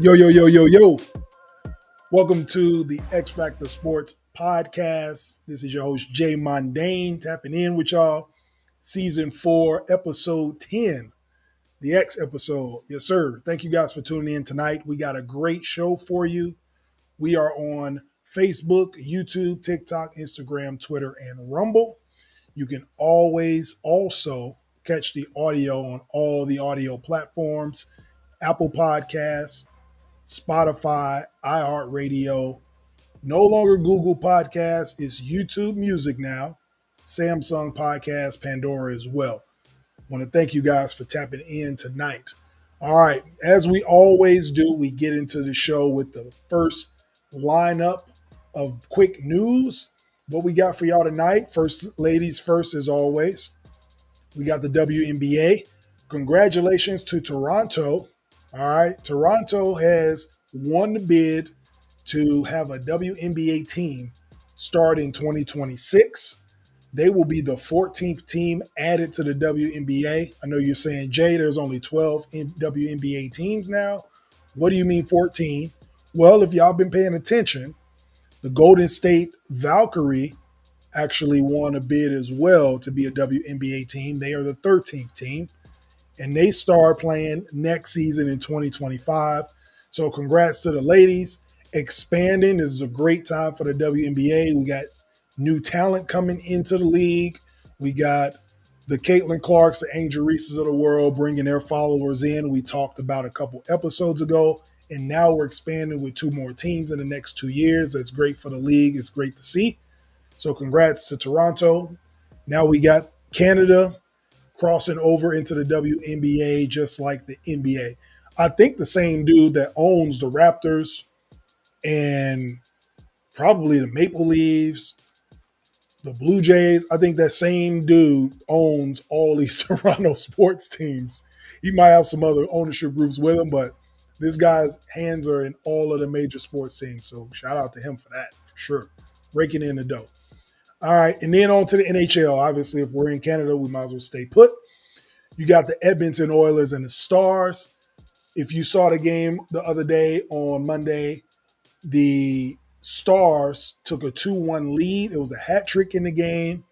Yo, yo, yo, yo, yo. Welcome to the X-Factor Sportz Podcast. This is your host, J Mondane, tapping in with y'all. Season 4, Episode 10, the X episode. Yes, sir. Thank you guys for tuning in tonight. We got a great show for you. We are on Facebook, YouTube, TikTok, Instagram, Twitter, and Rumble. You can always also catch the audio on all the audio platforms, Apple Podcasts, Spotify, iHeartRadio, no longer Google Podcasts, it's YouTube Music now, Samsung Podcast, Pandora as well. I want to thank you guys for tapping in tonight. All right, as we always do, we get into the show with the first lineup of quick news. What we got for y'all tonight, first ladies first as always. We got the WNBA. Congratulations to Toronto. All right, Toronto has won the bid to have a WNBA team start in 2026. They will be the 14th team added to the WNBA. I know you're saying, Jay, there's only 12 WNBA teams now. What do you mean 14? Well, if y'all been paying attention, the Golden State Valkyrie actually won a bid as well to be a WNBA team. They are the 13th team, and they start playing next season in 2025. So congrats to the ladies. Expanding. This is a great time for the WNBA. We got new talent coming into the league. We got the Caitlin Clarks, the Angel Reeses of the world bringing their followers in. We talked about a couple episodes ago, and now we're expanding with 2 more teams in the next 2 years. That's great for the league. It's great to see. So congrats to Toronto. Now we got Canada crossing over into the WNBA just like the NBA. I think the same dude that owns the Raptors and probably the Maple Leafs, the Blue Jays, I think that same dude owns all these Toronto sports teams. He might have some other ownership groups with him, but this guy's hands are in all of the major sports teams. So shout out to him for that, for sure. Raking in the dough. All right, and then on to the NHL. Obviously, if we're in Canada, we might as well stay put. You got the Edmonton Oilers and the Stars. If you saw the game the other day on Monday, the Stars took a 2-1 lead. It was a hat trick in the game.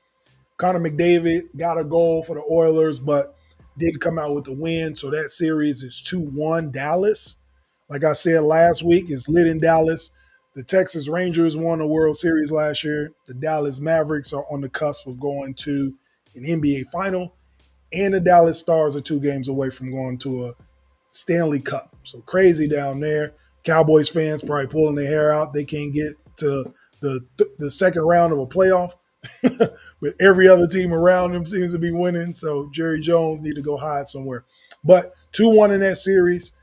Connor McDavid got a goal for the Oilers, but didn't come out with the win. So that series is 2-1 Dallas. Like I said last week, it's lit in Dallas. The Texas Rangers won the World Series last year. The Dallas Mavericks are on the cusp of going to an NBA final. And the Dallas Stars are 2 games away from going to a Stanley Cup. So crazy down there. Cowboys fans probably pulling their hair out. They can't get to the second round of a playoff. But every other team around them seems to be winning. So Jerry Jones need to go hide somewhere. But 2-1 in that series.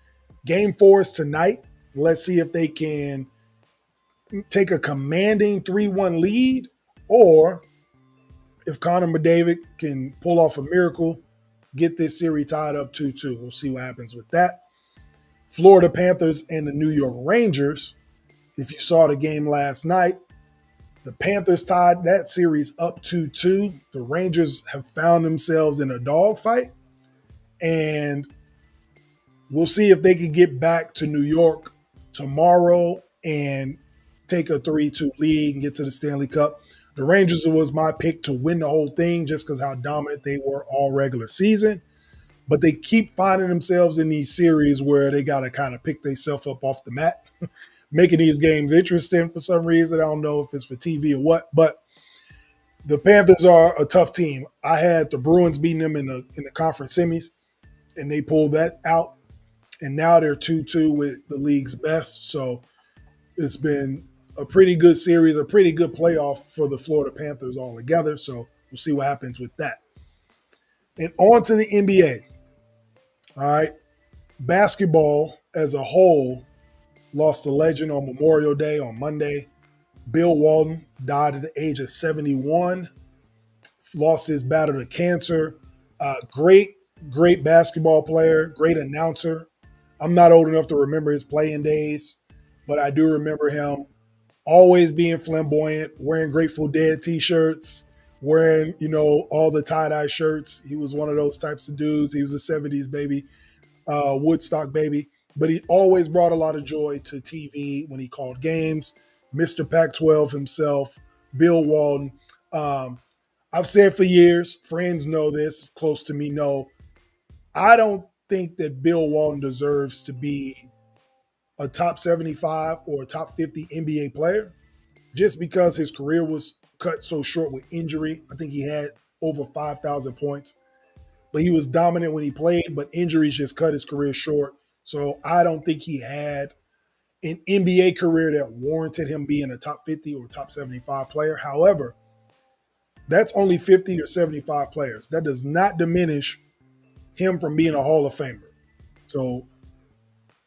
Game 4 is tonight. Let's see if they can take a commanding 3-1 lead, or if Connor McDavid can pull off a miracle, get this series tied up 2-2. We'll see what happens with that. Florida Panthers and the New York Rangers. If you saw the game last night, the Panthers tied that series up 2-2. The Rangers have found themselves in a dogfight, and we'll see if they can get back to New York tomorrow and take a 3-2 lead and get to the Stanley Cup. The Rangers was my pick to win the whole thing just because how dominant they were all regular season. But they keep finding themselves in these series where they got to kind of pick themselves up off the mat, making these games interesting for some reason. I don't know if it's for TV or what, but the Panthers are a tough team. I had the Bruins beating them in the conference semis, and they pulled that out. And now they're 2-2 with the league's best. So it's been a pretty good series, a pretty good playoff for the Florida Panthers altogether. So we'll see what happens with that. And on to the NBA. All right. Basketball as a whole lost a legend on Memorial Day on Monday. Bill Walton died at the age of 71, lost his battle to cancer. Great basketball player, great announcer. I'm not old enough to remember his playing days, but I do remember him always being flamboyant, wearing Grateful Dead t-shirts, wearing, all the tie-dye shirts. He was one of those types of dudes. He was a 70s baby, Woodstock baby. but he always brought a lot of joy to TV when he called games. Mr. Pac-12 himself, Bill Walton. Um, I've said for years, friends know this, close to me know, I don't think that Bill Walton deserves to be a top 75 or a top 50 NBA player just because his career was cut so short with injury. I think he had over 5,000 points, but he was dominant when he played, but injuries just cut his career short. So I don't think he had an NBA career that warranted him being a top 50 or top 75 player. However, that's only 50 or 75 players. That does not diminish him from being a Hall of Famer. So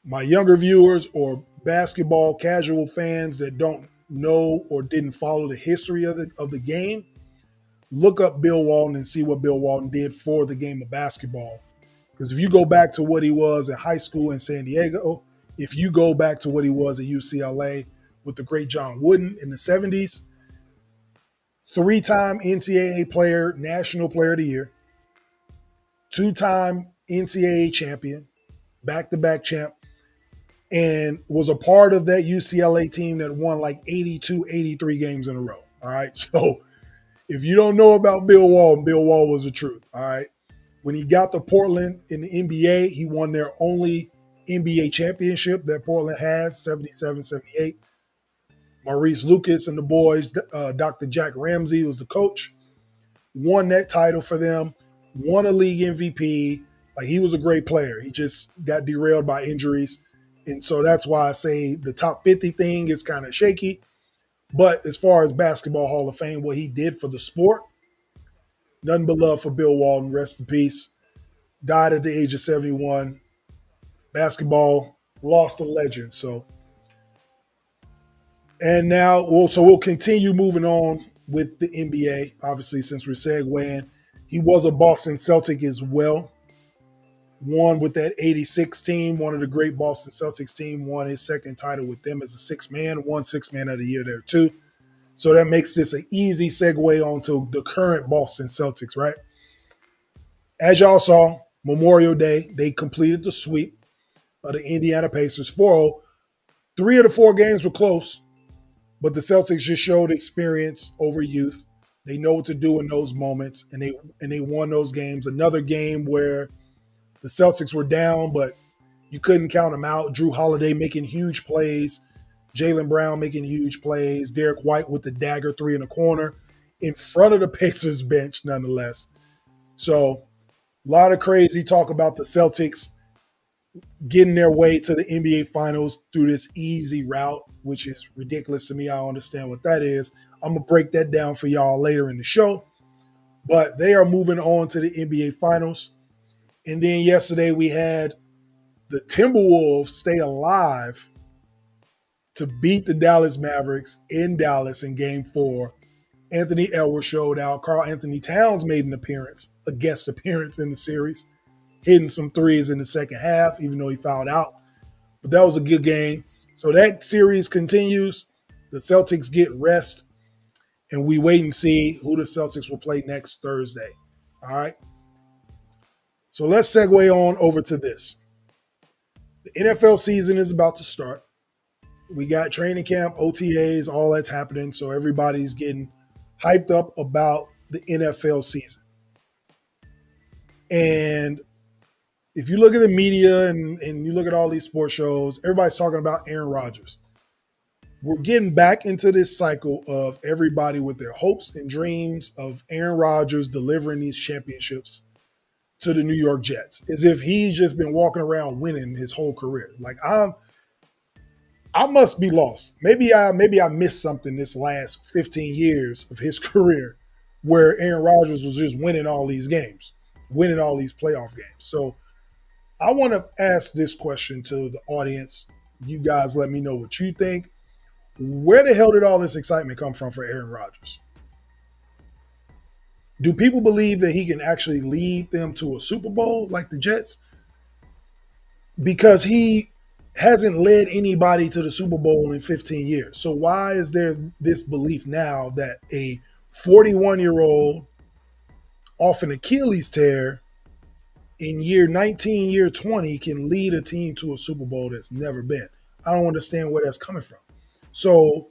my younger viewers or basketball casual fans that don't know or didn't follow the history of the game, look up Bill Walton and see what Bill Walton did for the game of basketball. Because if you go back to what he was in high school in San Diego, if you go back to what he was at UCLA with the great John Wooden in the 70s, 3-time NCAA player, National Player of the Year, 2-time NCAA champion, back-to-back champ, and was a part of that UCLA team that won like 82, 83 games in a row. All right. So if you don't know about Bill Walton was the truth. All right. When he got to Portland in the NBA, he won their only NBA championship that Portland has, 77, 78. Maurice Lucas and the boys, Dr. Jack Ramsey was the coach, won that title for them, won a league MVP. Like, he was a great player. He just got derailed by injuries. And so that's why I say the top 50 thing is kind of shaky. But as far as Basketball Hall of Fame, what he did for the sport, nothing but love for Bill Walton. Rest in peace. Died at the age of 71. Basketball lost a legend. So, and now we'll continue moving on with the NBA. Obviously, since we're segueing, he was a Boston Celtic as well. Won with that 86 team, one of the great Boston Celtics team, won his second title with them as a sixth man, won sixth man of the year there too. So that makes this an easy segue onto the current Boston Celtics, right? As y'all saw, Memorial Day, they completed the sweep of the Indiana Pacers 4-0. 3 of the 4 games were close, but the Celtics just showed experience over youth. They know what to do in those moments, and they won those games. Another game where the Celtics were down, but you couldn't count them out. Drew Holiday making huge plays. Jaylen Brown making huge plays. Derek White with the dagger 3 in the corner in front of the Pacers bench, nonetheless. So a lot of crazy talk about the Celtics getting their way to the NBA Finals through this easy route, which is ridiculous to me. I don't understand what that is. I'm going to break that down for y'all later in the show. But they are moving on to the NBA Finals. And then yesterday we had the Timberwolves stay alive to beat the Dallas Mavericks in Dallas in Game 4. Anthony Edwards showed out. Karl Anthony Towns made an appearance, a guest appearance in the series, hitting some threes in the second half, even though he fouled out. But that was a good game. So that series continues. The Celtics get rest, and we wait and see who the Celtics will play next Thursday. All right? So let's segue on over to this. The NFL season is about to start. We got training camp, OTAs, all that's happening. So everybody's getting hyped up about the NFL season. And if you look at the media and you look at all these sports shows, everybody's talking about Aaron Rodgers. We're getting back into this cycle of everybody with their hopes and dreams of Aaron Rodgers delivering these championships to the New York Jets, as if he's just been walking around winning his whole career. Like, I must be lost. Maybe I missed something this last 15 years of his career where Aaron Rodgers was just winning all these games, winning all these playoff games. So I want to ask this question to the audience. You guys let me know what you think. Where the hell did all this excitement come from for Aaron Rodgers? Do people believe that he can actually lead them to a Super Bowl like the Jets? Because he hasn't led anybody to the Super Bowl in 15 years. So why is there this belief now that a 41-year-old off an Achilles tear in year 19, year 20 can lead a team to a Super Bowl that's never been. I don't understand where that's coming from. So,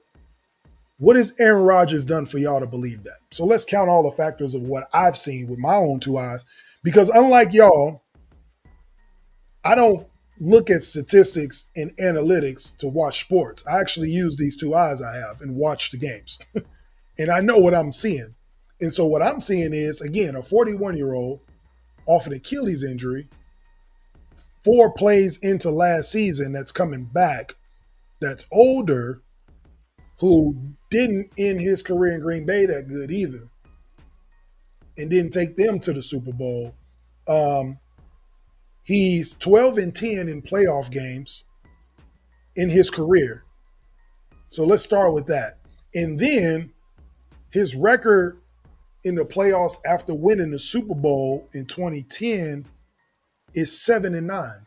what has Aaron Rodgers done for y'all to believe that? So, let's count all the factors of what I've seen with my own two eyes. Because unlike y'all, I don't look at statistics and analytics to watch sports. I actually use these two eyes I have and watch the games. And I know what I'm seeing. And so, what I'm seeing is, again, a 41-year-old off an Achilles injury, 4 plays into last season that's coming back, that's older, who didn't end his career in Green Bay that good either, and didn't take them to the Super Bowl. He's 12-10 in playoff games in his career. So let's start with that. And then his record in the playoffs after winning the Super Bowl in 2010 is 7-9.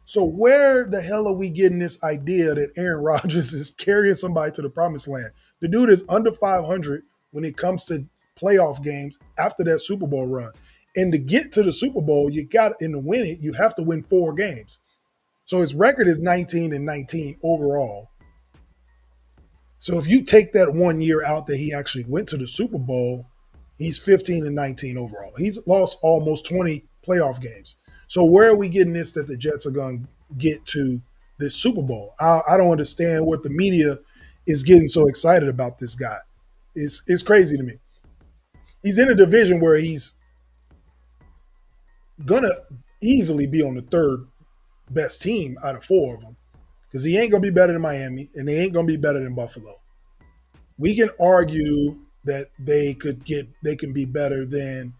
So where the hell are we getting this idea that Aaron Rodgers is carrying somebody to the promised land? The dude is under 500 when it comes to playoff games after that Super Bowl run. And to get to the Super Bowl, and to win it, you have to win 4 games. So his record is 19-19 overall. So if you take that 1 year out that he actually went to the Super Bowl, he's 15-19 overall. He's lost almost 20 playoff games. So where are we getting this that the Jets are going to get to this Super Bowl? I don't understand what the media is getting so excited about this guy. It's crazy to me. He's in a division where he's going to easily be on the 3rd best team out of 4 of them, because he ain't going to be better than Miami and they ain't going to be better than Buffalo. We can argue that they can be better than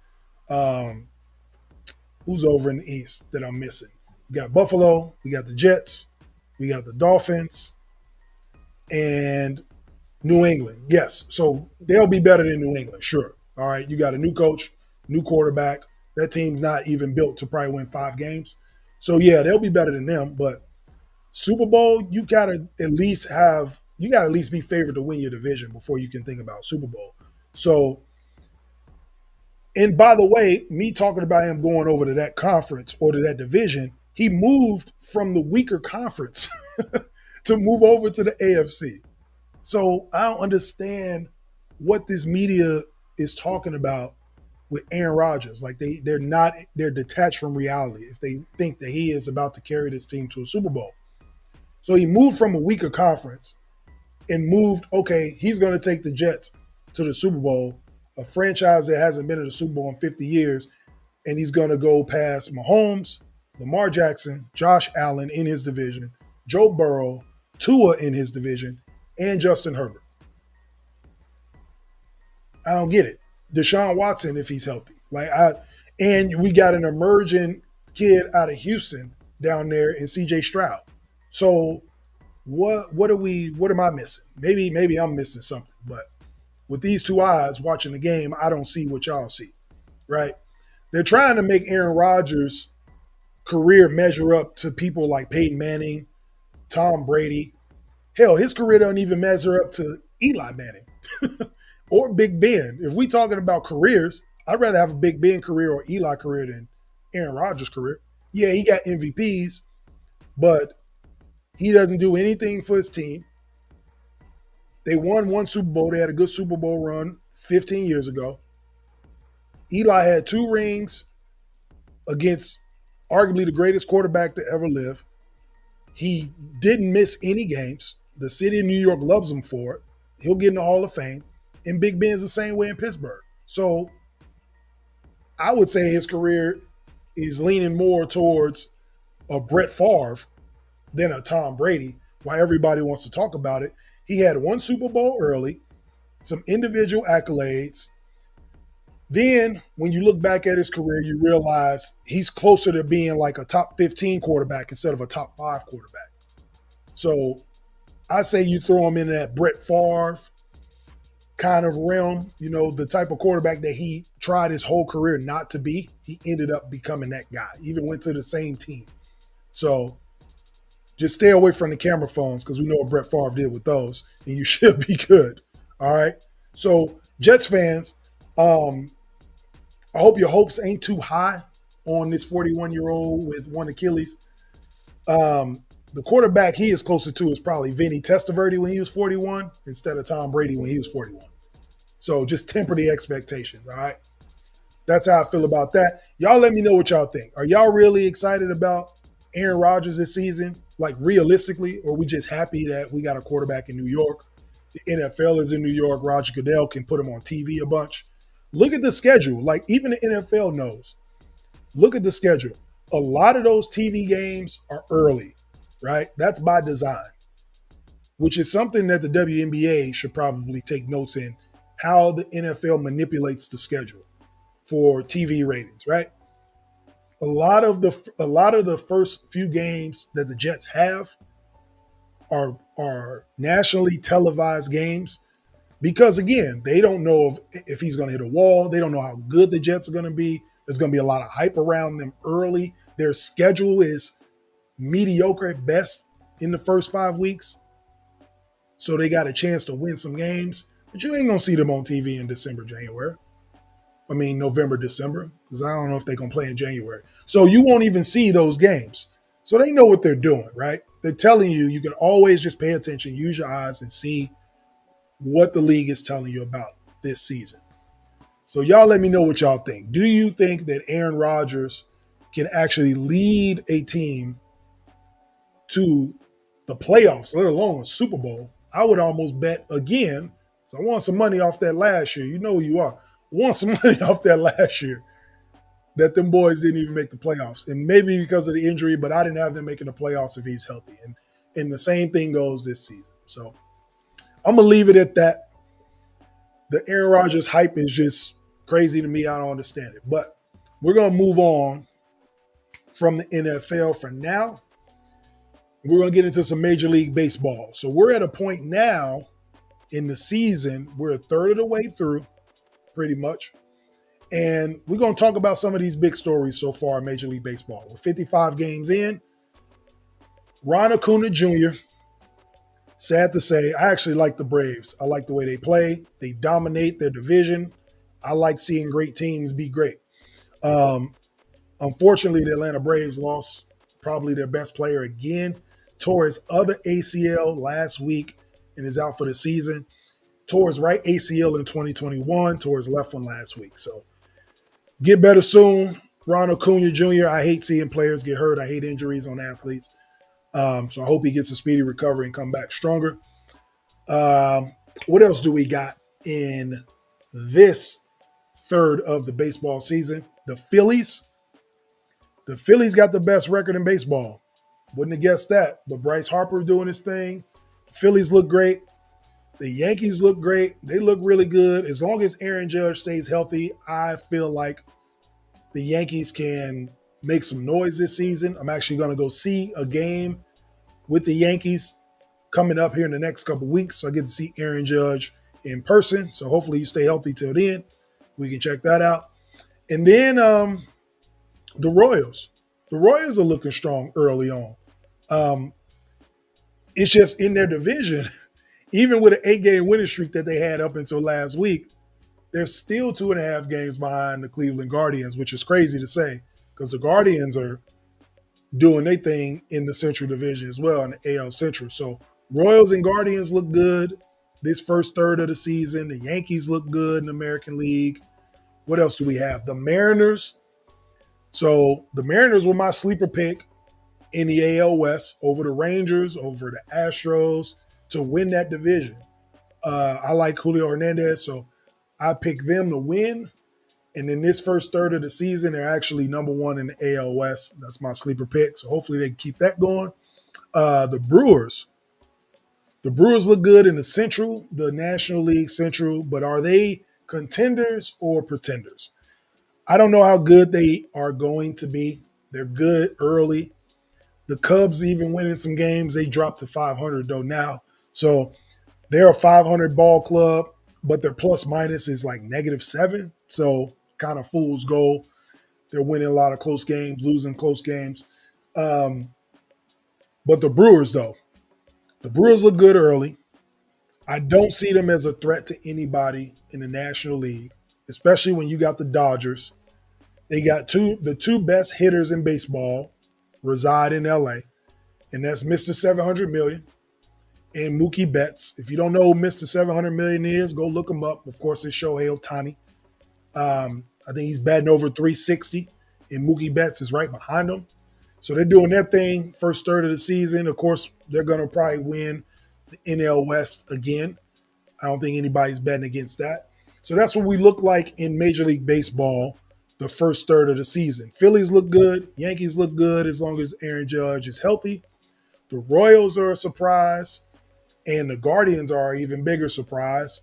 who's over in the East that I'm missing. We got Buffalo, we got the Jets, we got the Dolphins, and New England. Yes, so they'll be better than New England, sure. All right, you got a new coach, new quarterback. That team's not even built to probably win 5 games. So, yeah, they'll be better than them. But Super Bowl, you got to at least be favored to win your division before you can think about Super Bowl. So, and by the way, me talking about him going over to that conference or to that division, he moved from the weaker conference to move over to the AFC. So I don't understand what this media is talking about with Aaron Rodgers. Like they're detached from reality if they think that he is about to carry this team to a Super Bowl. So he moved from a weaker conference and he's going to take the Jets to the Super Bowl, a franchise that hasn't been in the Super Bowl in 50 years, and he's going to go past Mahomes, Lamar Jackson, Josh Allen in his division, Joe Burrow, Tua in his division, and Justin Herbert. I don't get it. Deshaun Watson, if he's healthy. And we got an emerging kid out of Houston down there in CJ Stroud. So what am I missing? Maybe I'm missing something, but with these two eyes watching the game, I don't see what y'all see, right? They're trying to make Aaron Rodgers' career measure up to people like Peyton Manning, Tom Brady. Hell, his career doesn't even measure up to Eli Manning or Big Ben. If we talking about careers, I'd rather have a Big Ben career or Eli career than Aaron Rodgers' career. Yeah, he got MVPs, but he doesn't do anything for his team. They won 1 Super Bowl. They had a good Super Bowl run 15 years ago. Eli had 2 rings against arguably the greatest quarterback to ever live. He didn't miss any games. The city of New York loves him for it. He'll get in the Hall of Fame. And Big Ben's the same way in Pittsburgh. So I would say his career is leaning more towards a Brett Favre than a Tom Brady, why everybody wants to talk about it. He had 1 Super Bowl early, some individual accolades. Then when you look back at his career, you realize he's closer to being like a top 15 quarterback instead of a top 5 quarterback. So I say you throw him in that Brett Favre kind of realm, the type of quarterback that he tried his whole career not to be. He ended up becoming that guy, even went to the same team. So just stay away from the camera phones because we know what Brett Favre did with those, and you should be good. All right? So Jets fans, I hope your hopes ain't too high on this 41-year-old with one Achilles. The quarterback he is closer to is probably Vinny Testaverde when he was 41 instead of Tom Brady when he was 41. So just temper the expectations, all right? That's how I feel about that. Y'all let me know what y'all think. Are y'all really excited about Aaron Rodgers this season? Like realistically, or are we just happy that we got a quarterback in New York? The NFL is in New York. Roger Goodell can put him on TV a bunch. Look at the schedule. Like even the NFL knows. Look at the schedule. A lot of those TV games are early, right? That's by design, which is something that the WNBA should probably take notes in, how the NFL manipulates the schedule for TV ratings, right? A lot of the first few games that the Jets have are nationally televised games because again, they don't know if he's going to hit a wall. They don't know how good the Jets are going to be. There's going to be a lot of hype around them early. Their schedule is mediocre at best in the first 5 weeks. So they got a chance to win some games, but you ain't going to see them on TV in November, December, because I don't know if they're going to play in January. So you won't even see those games. So they know what they're doing, right? They're telling you, you can always just pay attention, use your eyes, and see what the league is telling you about this season. So y'all let me know what y'all think. Do you think that Aaron Rodgers can actually lead a team to the playoffs, let alone a Super Bowl? I would almost bet again, so I want some money off that last year. You know who you are. I want some money off that last year that them boys didn't even make the playoffs. And maybe because of the injury, but I didn't have them making the playoffs if he's healthy. And the same thing goes this season. So I'm going to leave it at that. The Aaron Rodgers hype is just crazy to me. I don't understand it. But we're going to move on from the NFL for now. We're going to get into some Major League Baseball. So we're at a point now in the season, we're a third of the way through, pretty much. And we're going to talk about some of these big stories so far in Major League Baseball. We're 55 games in. Ron Acuna Jr., sad to say, I actually like the Braves. I like the way they play. They dominate their division. I like seeing great teams be great. Unfortunately, the Atlanta Braves lost probably their best player again. Tore his other ACL last week and is out for the season. Tore his right ACL in 2021. Tore his left one last week. So get better soon. Ron Acuna Jr., I hate seeing players get hurt. I hate injuries on athletes. So I hope he gets a speedy recovery and come back stronger. What else do we got in this third of the baseball season? The Phillies. The Phillies got the best record in baseball. Wouldn't have guessed that. But Bryce Harper doing his thing. The Phillies look great. The Yankees look great. They look really good. As long as Aaron Judge stays healthy, I feel like the Yankees can make some noise this season. I'm actually going to go see a game with the Yankees coming up here in the next couple of weeks. So I get to see Aaron Judge in person. So hopefully you stay healthy till then. We can check that out. And then the Royals. The Royals are looking strong early on. It's just in their division, even with an 8-game winning streak that they had up until last week, they're still 2.5 games behind the Cleveland Guardians, which is crazy to say because the Guardians are doing their thing in the Central Division as well, in the AL Central. So Royals and Guardians look good this first third of the season. The Yankees look good in the American League. What else do we have? The Mariners. So the Mariners were my sleeper pick in the AL West over the Rangers, over the Astros to win that division. I like Julio Hernandez, so I picked them to win. And in this first third of the season, they're actually number one in the AL West. That's my sleeper pick. So hopefully they can keep that going. The Brewers. The Brewers look good in the Central, the National League Central, but are they contenders or pretenders? I don't know how good they are going to be. They're good early. The Cubs even winning some games. They dropped to 500 though now. So they're a 500 ball club, but their plus minus is like -7. So kind of fool's gold. They're winning a lot of close games, losing close games. But the Brewers though, the Brewers look good early. I don't see them as a threat to anybody in the National League, especially when you got the Dodgers They got the two best hitters in baseball reside in LA, and that's Mr. 700 million and Mookie Betts. If you don't know who Mr. 700 million is, go look him up. Of course, it's Shohei Ohtani. I think he's batting over 360, and Mookie Betts is right behind him. So they're doing their thing first third of the season. Of course, they're going to probably win the NL West again. I don't think anybody's betting against that. So that's what we look like in Major League Baseball the first third of the season. Phillies look good. Yankees look good as long as Aaron Judge is healthy. The Royals are a surprise, and the Guardians are an even bigger surprise.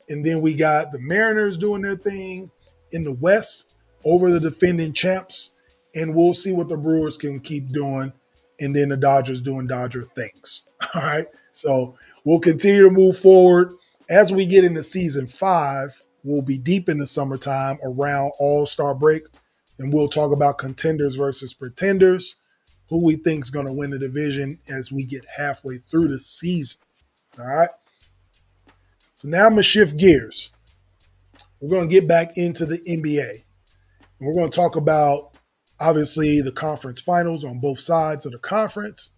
And then we got the Mariners doing their thing in the West over the defending champs, and we'll see what the Brewers can keep doing, and then the Dodgers doing Dodger things. All right, so we'll continue to move forward. As we get into season 5, we'll be deep in the summertime around All-Star break, and we'll talk about contenders versus pretenders, who we think is going to win the division as we get halfway through the season. All right, so now I'm going to shift gears. We're going to get back into the NBA, and we're going to talk about, obviously, the conference finals on both sides of the conference.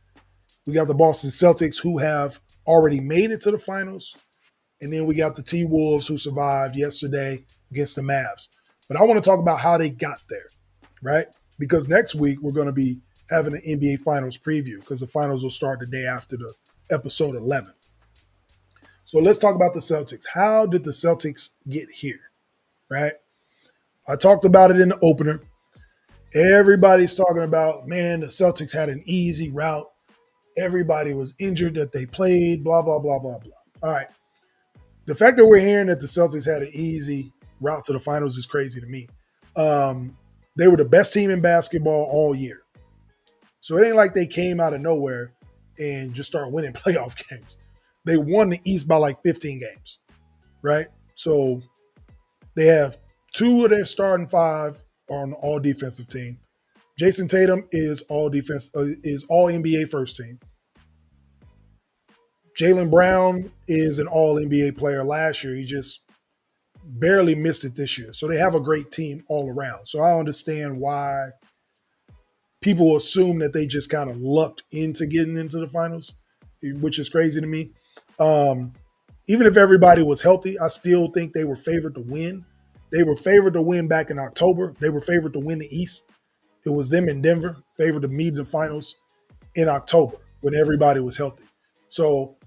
We got the Boston Celtics, who have already made it to the finals. And then we got the T-Wolves, who survived yesterday against the Mavs. But I want to talk about how they got there, right? Because next week we're going to be having an NBA Finals preview because the finals will start the day after the episode 11. So let's talk about the Celtics. How did the Celtics get here, right? I talked about it in the opener. Everybody's talking about, man, the Celtics had an easy route. Everybody was injured that they played, blah, blah, blah, blah, blah. All right. The fact that we're hearing that the Celtics had an easy route to the finals is crazy to me. They were the best team in basketball all year. So it ain't like they came out of nowhere and just started winning playoff games. They won the East by like 15 games, right? So they have 2 of their starting 5 on the all defensive team. Jason Tatum is all NBA first team. Jaylen Brown is an all NBA player last year. He just barely missed it this year. So they have a great team all around. So I understand why people assume that they just kind of lucked into getting into the finals, which is crazy to me. Even if everybody was healthy, I still think they were favored to win. They were favored to win back in October. They were favored to win the East. It was them in Denver, favored to meet in the finals in October when everybody was healthy. So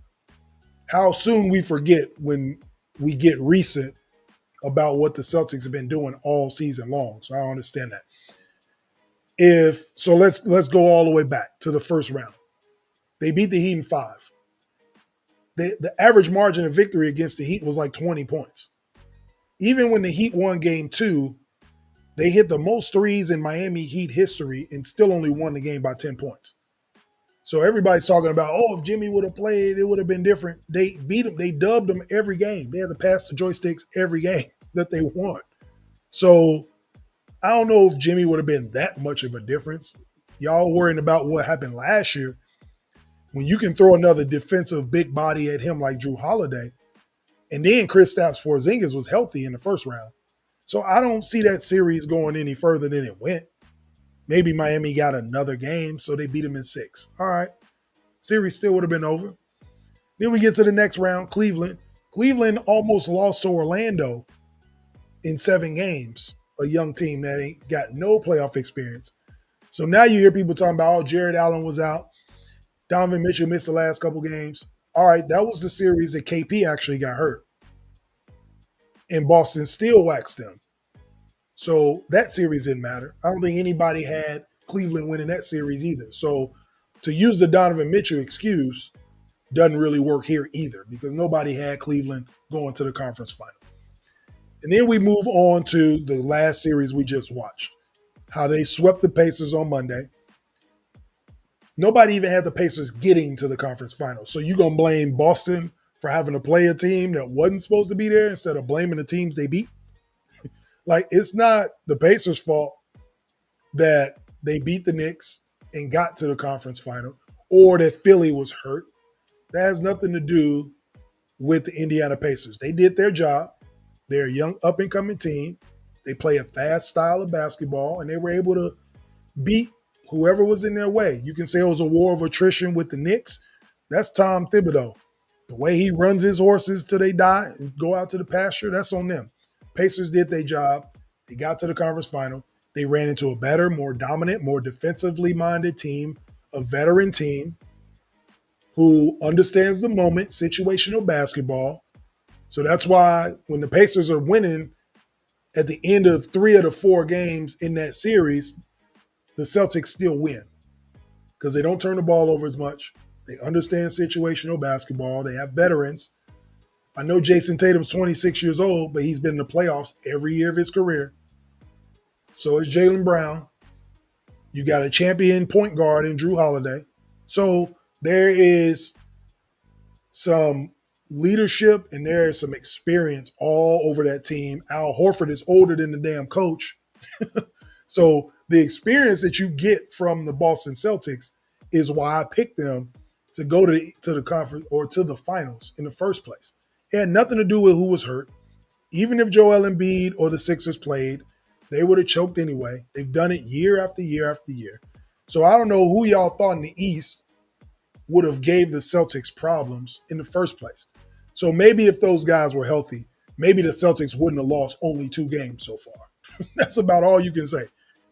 how soon we forget when we get recent about what the Celtics have been doing all season long. So I don't understand that. Let's go all the way back to the first round. They beat the Heat in 5. The average margin of victory against the Heat was like 20 points. Even when the Heat won game 2, they hit the most threes in Miami Heat history and still only won the game by 10 points. So everybody's talking about, if Jimmy would have played, it would have been different. They beat them. They dubbed them every game. They had to pass the joysticks every game that they won. So I don't know if Jimmy would have been that much of a difference. Y'all worrying about what happened last year. When you can throw another defensive big body at him like Drew Holiday, and then Kristaps Porzingis was healthy in the first round. So I don't see that series going any further than it went. Maybe Miami got another game, so they beat them in 6. All right. Series still would have been over. Then we get to the next round, Cleveland. Cleveland almost lost to Orlando in 7 games, a young team that ain't got no playoff experience. So now you hear people talking about, Jared Allen was out. Donovan Mitchell missed the last couple games. All right, that was the series that KP actually got hurt. And Boston still waxed them. So that series didn't matter. I don't think anybody had Cleveland winning that series either. So to use the Donovan Mitchell excuse doesn't really work here either because nobody had Cleveland going to the conference final. And then we move on to the last series we just watched, how they swept the Pacers on Monday. Nobody even had the Pacers getting to the conference final. So you're going to blame Boston for having to play a team that wasn't supposed to be there instead of blaming the teams they beat? Like, it's not the Pacers' fault that they beat the Knicks and got to the conference final or that Philly was hurt. That has nothing to do with the Indiana Pacers. They did their job. They're a young up-and-coming team. They play a fast style of basketball, and they were able to beat whoever was in their way. You can say it was a war of attrition with the Knicks. That's Tom Thibodeau. The way he runs his horses till they die and go out to the pasture, that's on them. Pacers did their job. They got to the conference final. They ran into a better, more dominant, more defensively minded team, a veteran team who understands the moment, situational basketball. So that's why when the Pacers are winning at the end of 3 of the 4 games in that series, the Celtics still win because they don't turn the ball over as much. They understand situational basketball. They have veterans. I know Jason Tatum's 26 years old, but he's been in the playoffs every year of his career. So is Jaylen Brown. You got a champion point guard in Drew Holiday. So there is some leadership and there is some experience all over that team. Al Horford is older than the damn coach. So the experience that you get from the Boston Celtics is why I picked them to go to the conference or to the finals in the first place. It had nothing to do with who was hurt. Even if Joel Embiid or the Sixers played, they would have choked anyway. They've done it year after year after year. So I don't know who y'all thought in the East would have gave the Celtics problems in the first place. So maybe if those guys were healthy, maybe the Celtics wouldn't have lost only 2 games so far. That's about all you can say.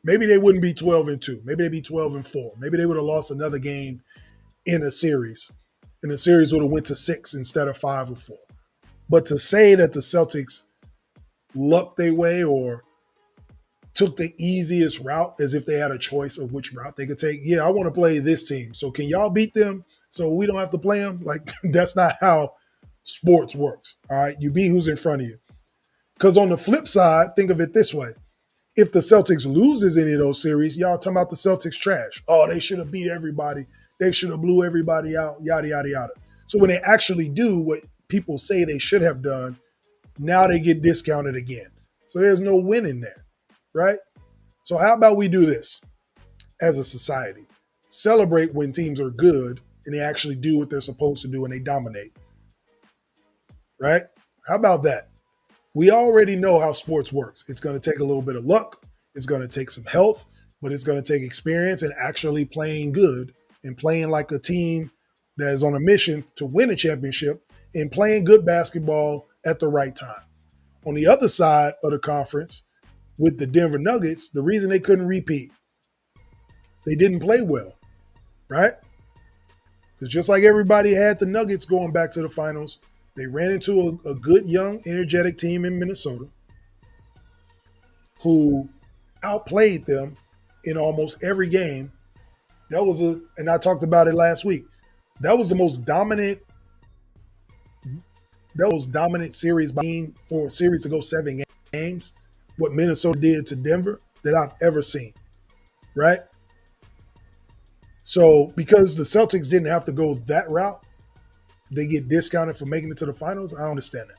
Maybe they wouldn't be 12-2. Maybe they'd be 12-4. Maybe they would have lost another game in a series. And the series would have went to 6 instead of 5 or 4. But to say that the Celtics lucked their way or took the easiest route as if they had a choice of which route they could take. Yeah, I want to play this team. So can y'all beat them so we don't have to play them? Like, that's not how sports works, all right? You beat who's in front of you. Because on the flip side, think of it this way. If the Celtics loses any of those series, y'all talking about the Celtics trash. Oh, they should have beat everybody. They should have blew everybody out, yada, yada, yada. So when they actually do what people say they should have done, now they get discounted again. So there's no winning there. Right? So how about we do this as a society? Celebrate when teams are good and they actually do what they're supposed to do and they dominate. Right? How about that? We already know how sports works. It's going to take a little bit of luck. It's going to take some health, but it's going to take experience and actually playing good and playing like a team that is on a mission to win a championship and playing good basketball at the right time. On the other side of the conference, with the Denver Nuggets, the reason they couldn't repeat, they didn't play well, right? Because just like everybody had the Nuggets going back to the finals, they ran into a good, young, energetic team in Minnesota who outplayed them in almost every game. And I talked about it last week, that was the most dominant series for a series to go 7 games. What Minnesota did to Denver that I've ever seen, right? So because the Celtics didn't have to go that route, they get discounted for making it to the finals. I understand that.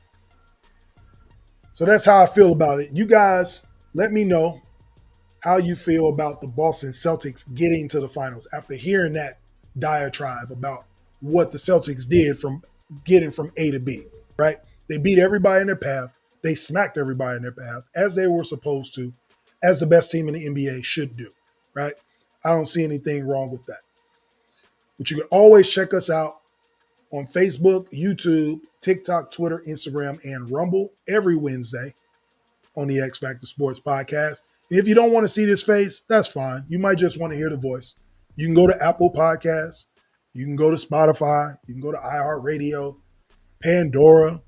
So that's how I feel about it. You guys, let me know how you feel about the Boston Celtics getting to the finals after hearing that diatribe about what the Celtics did from getting from A to B, right? They beat everybody in their path. They smacked everybody in their path as they were supposed to, as the best team in the NBA should do, right? I don't see anything wrong with that. But you can always check us out on Facebook, YouTube, TikTok, Twitter, Instagram, and Rumble every Wednesday on the X-Factor Sportz Podcast. And if you don't want to see this face, that's fine. You might just want to hear the voice. You can go to Apple Podcasts. You can go to Spotify. You can go to iHeartRadio, Pandora,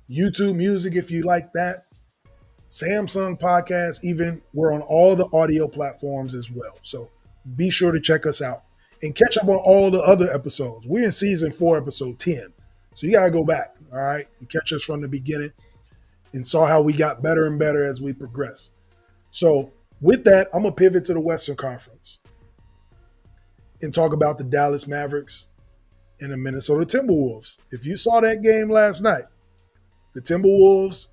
YouTube Music if you like that, Samsung Podcast even. We're on all the audio platforms as well. So be sure to check us out and catch up on all the other episodes. We're in season 4, episode 10. So you got to go back, all right, and catch us from the beginning and saw how we got better and better as we progress. So with that, I'm going to pivot to the Western Conference and talk about the Dallas Mavericks and the Minnesota Timberwolves. If you saw that game last night, the Timberwolves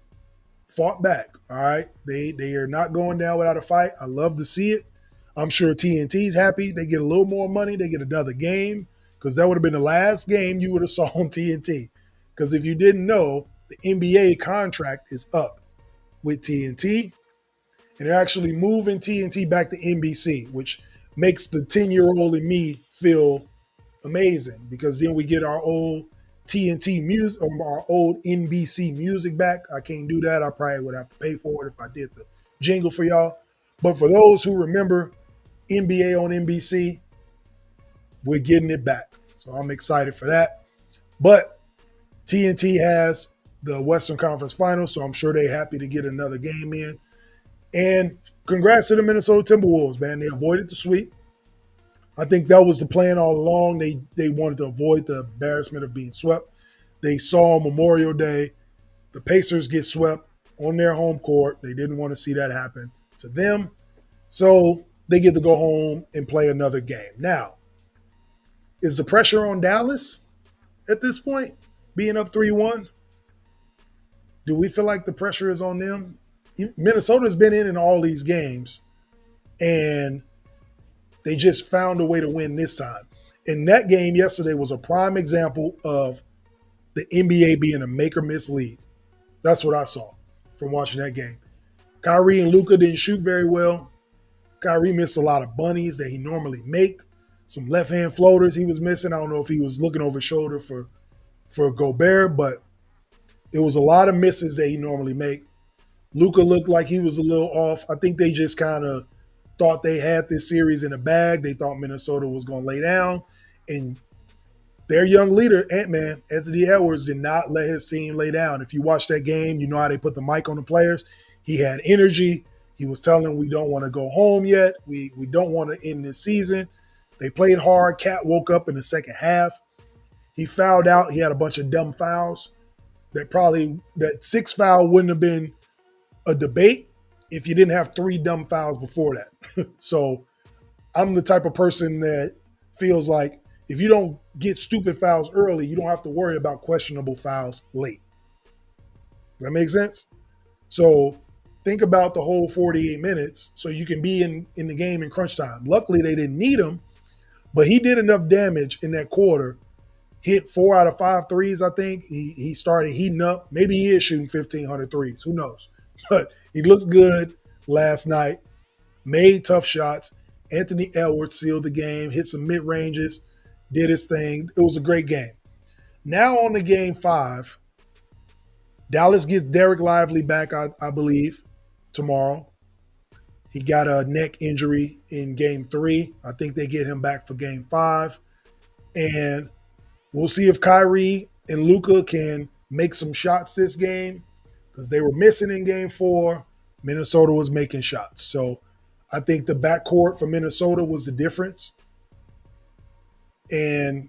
fought back, all right? They are not going down without a fight. I love to see it. I'm sure TNT's happy. They get a little more money. They get another game because that would have been the last game you would have saw on TNT. Because if you didn't know, the NBA contract is up with TNT. And they're actually moving TNT back to NBC, which makes the 10-year-old in me feel amazing because then we get our old TNT music or our old NBC music back. I can't do that. I probably would have to pay for it if I did the jingle for y'all. But for those who remember NBA on NBC, we're getting it back. So I'm excited for that. But TNT has the Western Conference Finals, so I'm sure they're happy to get another game in. And congrats to the Minnesota Timberwolves, man. They avoided the sweep. I think that was the plan all along. They wanted to avoid the embarrassment of being swept. They saw Memorial Day, the Pacers get swept on their home court. They didn't want to see that happen to them. So they get to go home and play another game. Now, is the pressure on Dallas at this point, being up 3-1? Do we feel like the pressure is on them? Minnesota's been in all these games, and they just found a way to win this time. And that game yesterday was a prime example of the NBA being a make-or-miss league. That's what I saw from watching that game. Kyrie and Luka didn't shoot very well. Kyrie missed a lot of bunnies that he normally make. Some left-hand floaters he was missing. I don't know if he was looking over his shoulder for Gobert, but it was a lot of misses that he normally make. Luka looked like he was a little off. I think they just kind of thought they had this series in the bag. They thought Minnesota was going to lay down. And their young leader, Ant-Man, Anthony Edwards, did not let his team lay down. If you watch that game, you know how they put the mic on the players. He had energy. He was telling them, we don't want to go home yet. We don't want to end this season. They played hard. Cat woke up in the second half. He fouled out. He had a bunch of dumb fouls. That sixth foul wouldn't have been a debate if you didn't have 3 dumb fouls before that. So I'm the type of person that feels like if you don't get stupid fouls early, you don't have to worry about questionable fouls late. Does that make sense? So think about the whole 48 minutes so you can be in the game in crunch time. Luckily, they didn't need him, but he did enough damage in that quarter. Hit 4 out of 5 threes, I think. He started heating up. Maybe he is shooting 1,500 threes. Who knows? But he looked good last night. Made tough shots. Anthony Edwards sealed the game. Hit some mid-ranges. Did his thing. It was a great game. Now on to game 5. Dallas gets Derek Lively back, I believe, tomorrow. He got a neck injury in game 3. I think they get him back for game 5. And we'll see if Kyrie and Luka can make some shots this game because they were missing in game 4. Minnesota was making shots. So I think the backcourt for Minnesota was the difference. And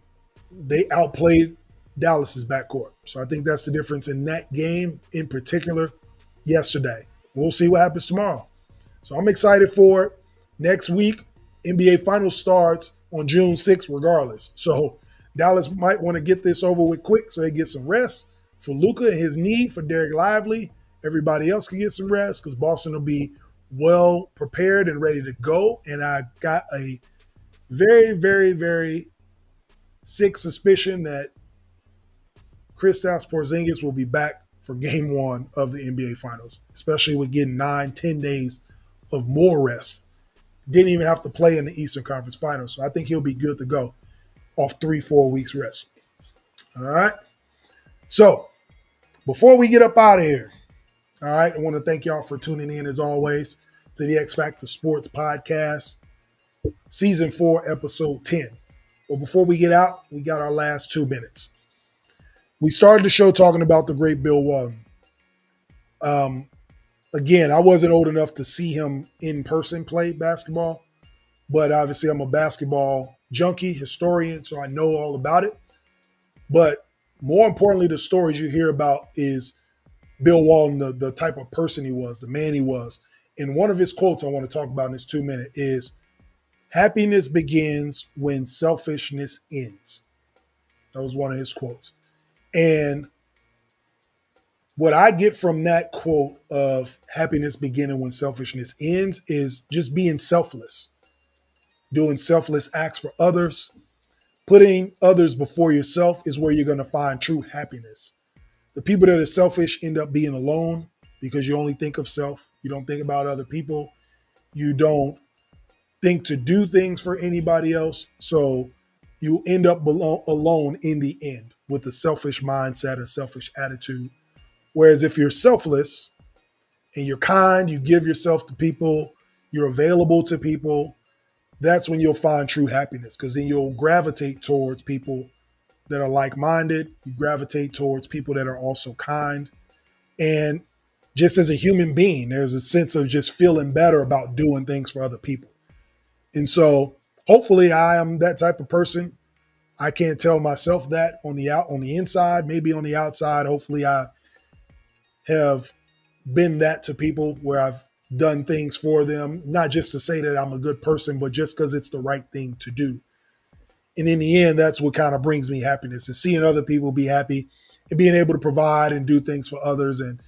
they outplayed Dallas's backcourt. So I think that's the difference in that game in particular yesterday. We'll see what happens tomorrow. So I'm excited for it. Next week, NBA Finals starts on June 6th regardless. So Dallas might want to get this over with quick so they get some rest for Luka and his knee, for Derek Lively. Everybody else can get some rest because Boston will be well prepared and ready to go. And I got a very, very, very sick suspicion that Kristaps Porzingis will be back for game 1 of the NBA Finals, especially with getting 9-10 days of more rest. Didn't even have to play in the Eastern Conference Finals. So I think he'll be good to go off 3-4 weeks rest. All right. So before we get up out of here, all right, I want to thank y'all for tuning in as always to the X-Factor Sportz Podcast, Season 4, Episode 10. Well, before we get out, we got our last 2 minutes. We started the show talking about the great Bill Walton. Again, I wasn't old enough to see him in person play basketball, but obviously I'm a basketball junkie, historian, so I know all about it. But more importantly, the stories you hear about is Bill Walton, the type of person he was, the man he was. And one of his quotes I want to talk about in this 2 minute is, "Happiness begins when selfishness ends." That was one of his quotes. And what I get from that quote of happiness beginning when selfishness ends is just being selfless, doing selfless acts for others. Putting others before yourself is where you're going to find true happiness. The people that are selfish end up being alone. because you only think of self. You don't think about other people. You don't think to do things for anybody else. So you end up alone in the end with a selfish mindset, a selfish attitude. Whereas if you're selfless and you're kind, you give yourself to people, you're available to people, that's when you'll find true happiness, because then you'll gravitate towards people that are like-minded. You gravitate towards people that are also kind. And just as a human being, there's a sense of just feeling better about doing things for other people. And so hopefully I am that type of person. I can't tell myself that on the inside, maybe on the outside. Hopefully I have been that to people where I've done things for them, not just to say that I'm a good person, but just because it's the right thing to do. And in the end, that's what kind of brings me happiness, is seeing other people be happy and being able to provide and do things for others and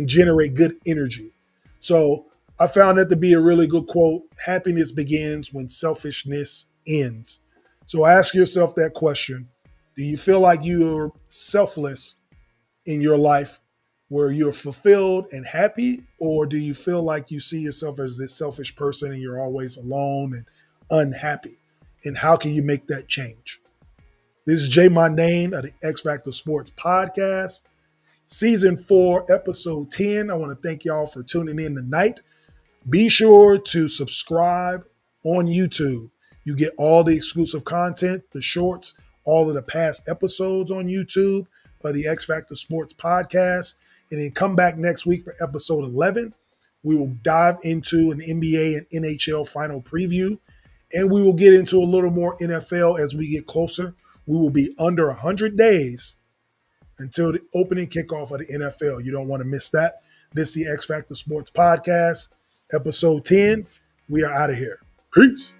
generate good energy. So I found that to be a really good quote. Happiness begins when selfishness ends. So ask yourself that question. Do you feel like you're selfless in your life, where you're fulfilled and happy? Or do you feel like you see yourself as this selfish person and you're always alone and unhappy? And how can you make that change? This is J Mondane of the X-Factor Sportz Podcast, Season 4, Episode 10. I want to thank y'all for tuning in tonight. Be sure to subscribe on YouTube. You get all the exclusive content, the shorts, all of the past episodes on YouTube of the X-Factor Sportz Podcast. And then come back next week for Episode 11. We will dive into an NBA and NHL final preview. And we will get into a little more NFL as we get closer. We will be under 100 days until the opening kickoff of the NFL. You don't want to miss that. This is the X-Factor Sportz Podcast, Episode 10. We are out of here. Peace.